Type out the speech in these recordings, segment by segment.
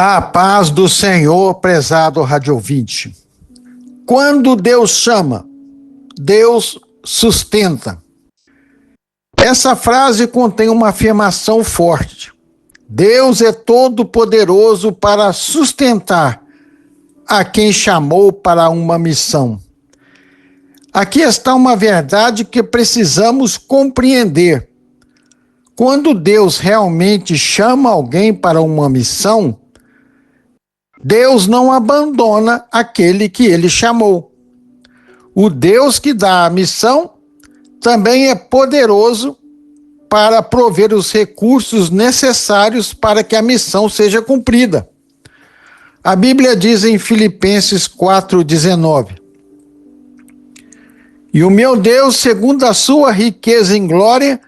A paz do Senhor, prezado rádio ouvinte. Quando Deus chama, Deus sustenta. Essa frase contém uma afirmação forte. Deus é todo-poderoso para sustentar a quem chamou para uma missão. Aqui está uma verdade que precisamos compreender. Quando Deus realmente chama alguém para uma missão, Deus não abandona aquele que ele chamou. O Deus que dá a missão também é poderoso para prover os recursos necessários para que a missão seja cumprida. A Bíblia diz em Filipenses 4,19: E o meu Deus, segundo a sua riqueza em glória,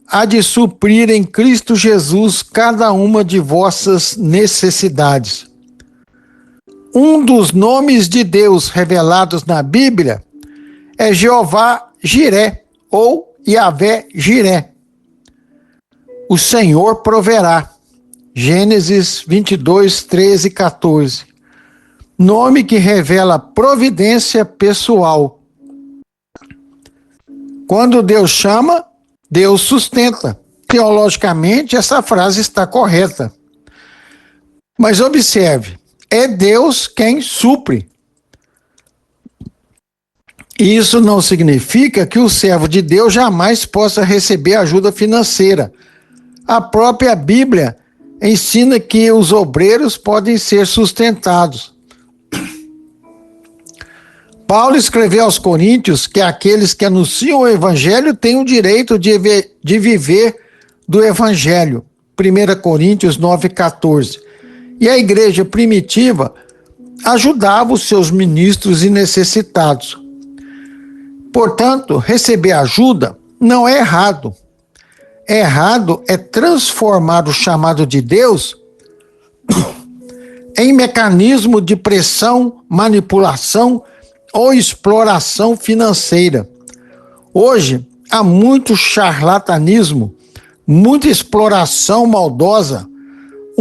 há de suprir em Cristo Jesus cada uma de vossas necessidades. Um dos nomes de Deus revelados na Bíblia é Jeová Jiré, ou Yahvé Jiré. O Senhor proverá. Gênesis 22, 13 e 14. Nome que revela providência pessoal. Quando Deus chama, Deus sustenta. Teologicamente, essa frase está correta. Mas observe, é Deus quem supre. Isso não significa que o servo de Deus jamais possa receber ajuda financeira. A própria Bíblia ensina que os obreiros podem ser sustentados. Paulo escreveu aos Coríntios que aqueles que anunciam o Evangelho têm o direito de viver do Evangelho. 1 Coríntios 9,14. E a igreja primitiva ajudava os seus ministros e necessitados. Portanto, receber ajuda não é errado. Errado é transformar o chamado de Deus em mecanismo de pressão, manipulação ou exploração financeira. Hoje, há muito charlatanismo, muita exploração maldosa.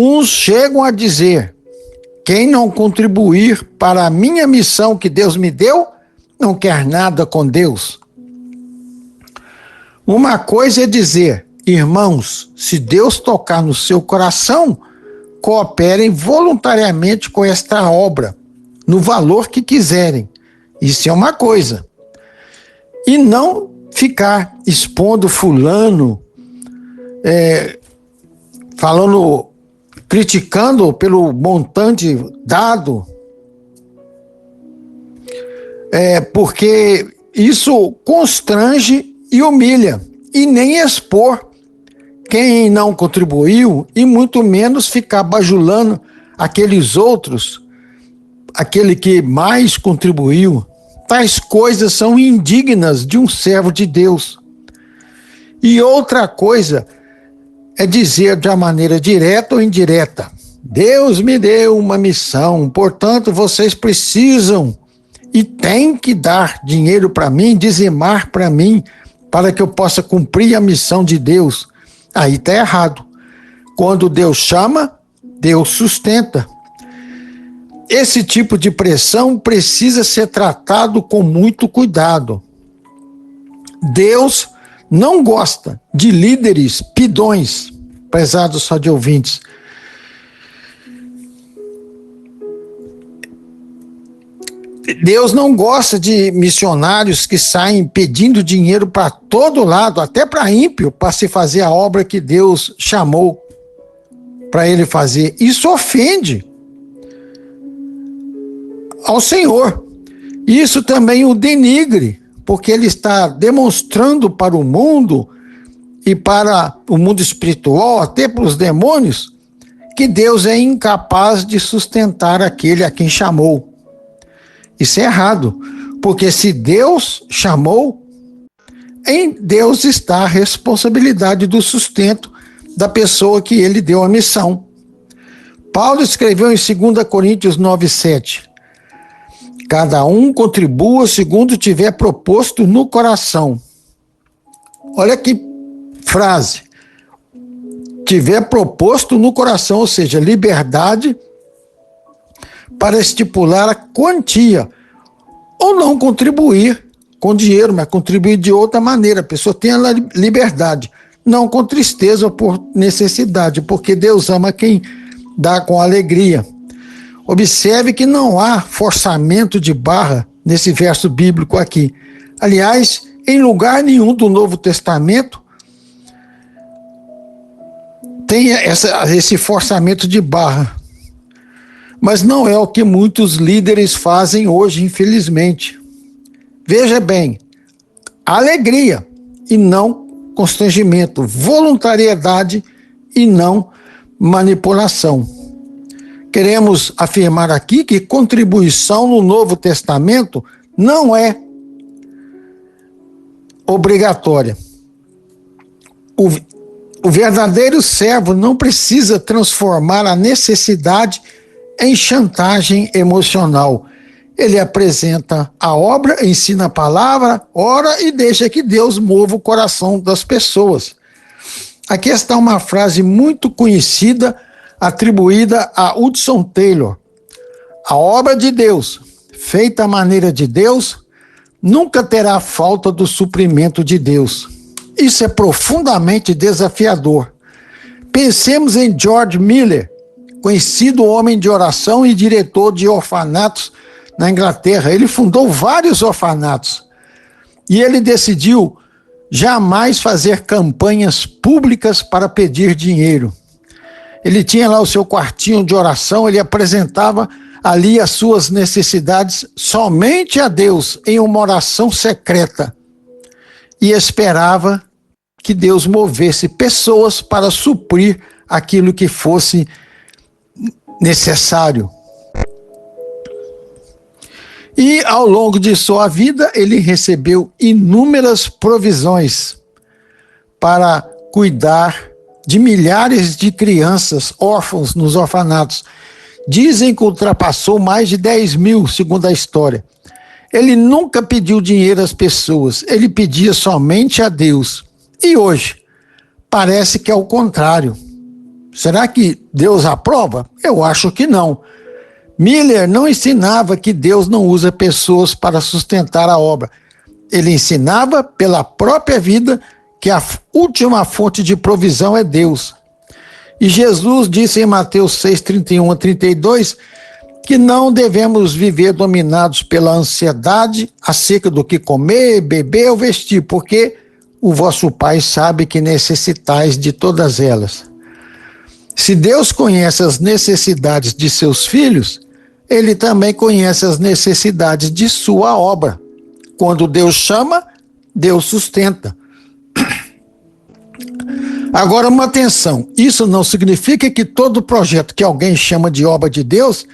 Uns chegam a dizer: quem não contribuir para a minha missão que Deus me deu, não quer nada com Deus. Uma coisa é dizer: irmãos, se Deus tocar no seu coração, cooperem voluntariamente com esta obra, no valor que quiserem. Isso é uma coisa. E não ficar expondo fulano, criticando pelo montante dado, porque isso constrange e humilha, e nem expor quem não contribuiu, e muito menos ficar bajulando aqueles outros, aquele que mais contribuiu. Tais coisas são indignas de um servo de Deus. E outra coisa é dizer de uma maneira direta ou indireta: Deus me deu uma missão, portanto vocês precisam e têm que dar dinheiro para mim, dizimar para mim, para que eu possa cumprir a missão de Deus. Aí está errado. Quando Deus chama, Deus sustenta. Esse tipo de pressão precisa ser tratado com muito cuidado. Deus não gosta de líderes pidões, prezados radioouvintes. Deus não gosta de missionários que saem pedindo dinheiro para todo lado, até para ímpio, para se fazer a obra que Deus chamou para ele fazer. Isso ofende ao Senhor. Isso também o denigre, porque ele está demonstrando para o mundo e para o mundo espiritual, até para os demônios, que Deus é incapaz de sustentar aquele a quem chamou. Isso é errado, porque se Deus chamou, em Deus está a responsabilidade do sustento da pessoa que ele deu a missão. Paulo escreveu em 2 Coríntios 9,7: cada um contribua segundo tiver proposto no coração. Olha que frase. tiver proposto no coração, ou seja, liberdade para estipular a quantia, ou não contribuir com dinheiro, mas contribuir de outra maneira. A pessoa tem a liberdade, não com tristeza ou por necessidade, porque Deus ama quem dá com alegria. Observe que não há forçamento de barra nesse verso bíblico aqui. Aliás, em lugar nenhum do Novo Testamento tem esse forçamento de barra. Mas não é o que muitos líderes fazem hoje, infelizmente. Veja bem, alegria e não constrangimento, voluntariedade e não manipulação. Queremos afirmar aqui que contribuição no Novo Testamento não é obrigatória. O verdadeiro servo não precisa transformar a necessidade em chantagem emocional. Ele apresenta a obra, ensina a palavra, ora e deixa que Deus mova o coração das pessoas. Aqui está uma frase muito conhecida, atribuída a Hudson Taylor. A obra de Deus, feita à maneira de Deus, nunca terá falta do suprimento de Deus. Isso é profundamente desafiador. Pensemos em George Miller, conhecido homem de oração e diretor de orfanatos na Inglaterra. Ele fundou vários orfanatos e ele decidiu jamais fazer campanhas públicas para pedir dinheiro. Ele tinha lá o seu quartinho de oração, ele apresentava ali as suas necessidades somente a Deus em uma oração secreta e esperava que Deus movesse pessoas para suprir aquilo que fosse necessário. E ao longo de sua vida, ele recebeu inúmeras provisões para cuidar de milhares de crianças órfãos nos orfanatos. Dizem que ultrapassou mais de 10 mil, segundo a história. Ele nunca pediu dinheiro às pessoas, ele pedia somente a Deus. E hoje, parece que é o contrário. Será que Deus aprova? Eu acho que não. Miller não ensinava que Deus não usa pessoas para sustentar a obra. Ele ensinava pela própria vida que a última fonte de provisão é Deus. E Jesus disse em Mateus 6, 31 a 32, que não devemos viver dominados pela ansiedade acerca do que comer, beber ou vestir, porque o vosso Pai sabe que necessitais de todas elas. Se Deus conhece as necessidades de seus filhos, Ele também conhece as necessidades de sua obra. Quando Deus chama, Deus sustenta. Agora, uma atenção, isso não significa que todo projeto que alguém chama de obra de Deus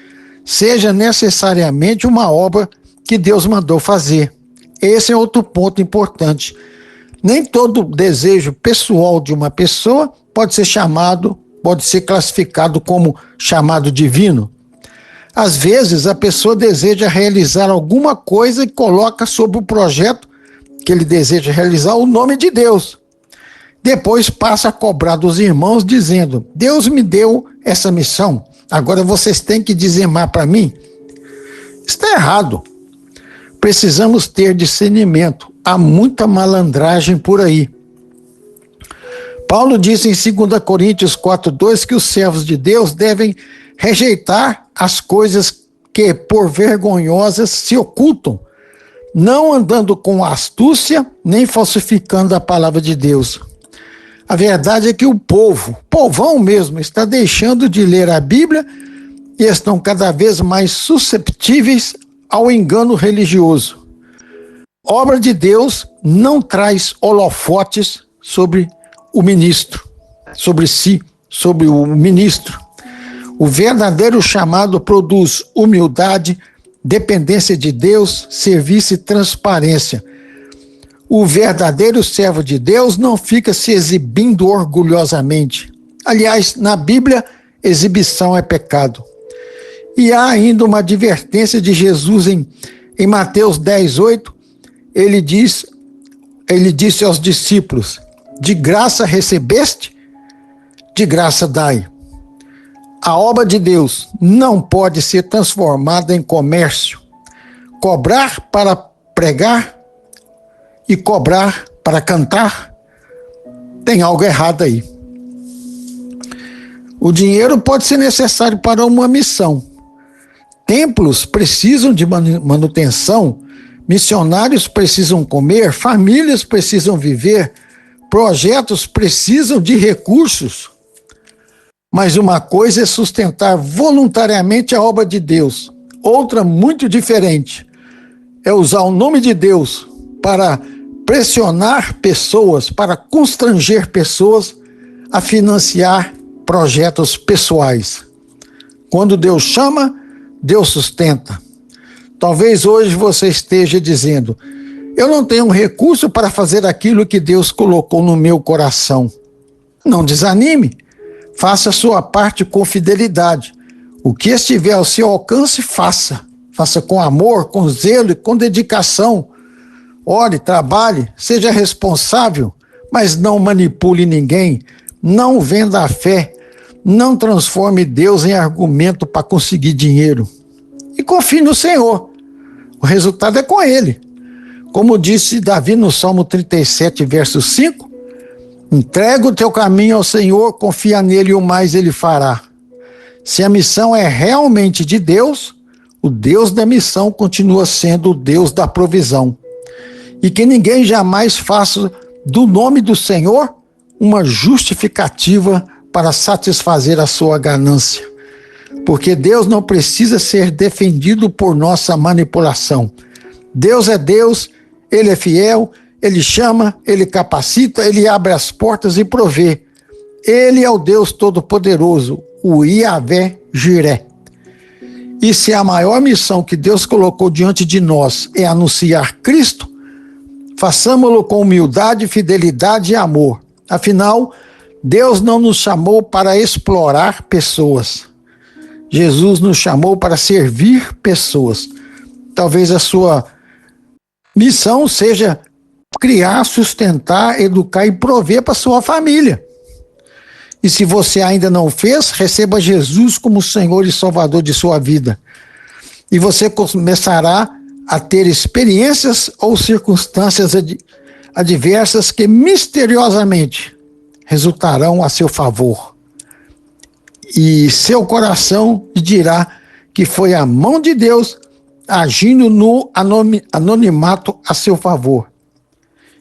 seja necessariamente uma obra que Deus mandou fazer. Esse é outro ponto importante. Nem todo desejo pessoal de uma pessoa pode ser classificado como chamado divino. Às vezes, a pessoa deseja realizar alguma coisa e coloca sobre o projeto que ele deseja realizar o nome de Deus. Depois passa a cobrar dos irmãos dizendo: Deus me deu essa missão, agora vocês têm que dizimar para mim. Está errado. Precisamos ter discernimento. Há muita malandragem por aí. Paulo diz em 2 Coríntios 4:2 que os servos de Deus devem rejeitar as coisas que por vergonhosas se ocultam, não andando com astúcia, nem falsificando a palavra de Deus. A verdade é que o povão mesmo, está deixando de ler a Bíblia e estão cada vez mais susceptíveis ao engano religioso. Obra de Deus não traz holofotes sobre o ministro, sobre si, sobre o ministro. O verdadeiro chamado produz humildade, dependência de Deus, serviço e transparência. O verdadeiro servo de Deus não fica se exibindo orgulhosamente. Aliás, na Bíblia, exibição é pecado. E há ainda uma advertência de Jesus em Mateus 10:8. Ele disse aos discípulos: de graça recebeste, de graça dai. A obra de Deus não pode ser transformada em comércio. Cobrar para pregar e cobrar para cantar, tem algo errado aí. O dinheiro pode ser necessário para uma missão. Templos precisam de manutenção, missionários precisam comer, famílias precisam viver, projetos precisam de recursos. Mas uma coisa é sustentar voluntariamente a obra de Deus. Outra, muito diferente, é usar o nome de Deus para pressionar pessoas, para constranger pessoas a financiar projetos pessoais. Quando Deus chama, Deus sustenta. Talvez hoje você esteja dizendo: eu não tenho um recurso para fazer aquilo que Deus colocou no meu coração. Não desanime. Faça a sua parte com fidelidade. O que estiver ao seu alcance, faça. Faça com amor, com zelo e com dedicação. Ore, trabalhe, seja responsável, mas não manipule ninguém. Não venda a fé. Não transforme Deus em argumento para conseguir dinheiro. E confie no Senhor. O resultado é com Ele. Como disse Davi no Salmo 37, verso 5, entrega o teu caminho ao Senhor, confia nele e o mais Ele fará. Se a missão é realmente de Deus, o Deus da missão continua sendo o Deus da provisão. E que ninguém jamais faça do nome do Senhor uma justificativa para satisfazer a sua ganância. Porque Deus não precisa ser defendido por nossa manipulação. Deus é Deus, Ele é fiel, Ele chama, Ele capacita, Ele abre as portas e provê. Ele é o Deus Todo-Poderoso, o Yahvé Jiré. E se a maior missão que Deus colocou diante de nós é anunciar Cristo, façamo-lo com humildade, fidelidade e amor. Afinal, Deus não nos chamou para explorar pessoas. Jesus nos chamou para servir pessoas. Talvez a sua missão seja criar, sustentar, educar e prover para sua família. E se você ainda não fez, receba Jesus como Senhor e Salvador de sua vida. E você começará a ter experiências ou circunstâncias adversas que misteriosamente resultarão a seu favor. E seu coração dirá que foi a mão de Deus agindo no anonimato a seu favor.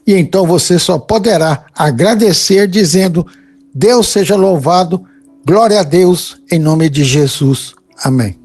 E então você só poderá agradecer dizendo: Deus seja louvado, glória a Deus, em nome de Jesus. Amém.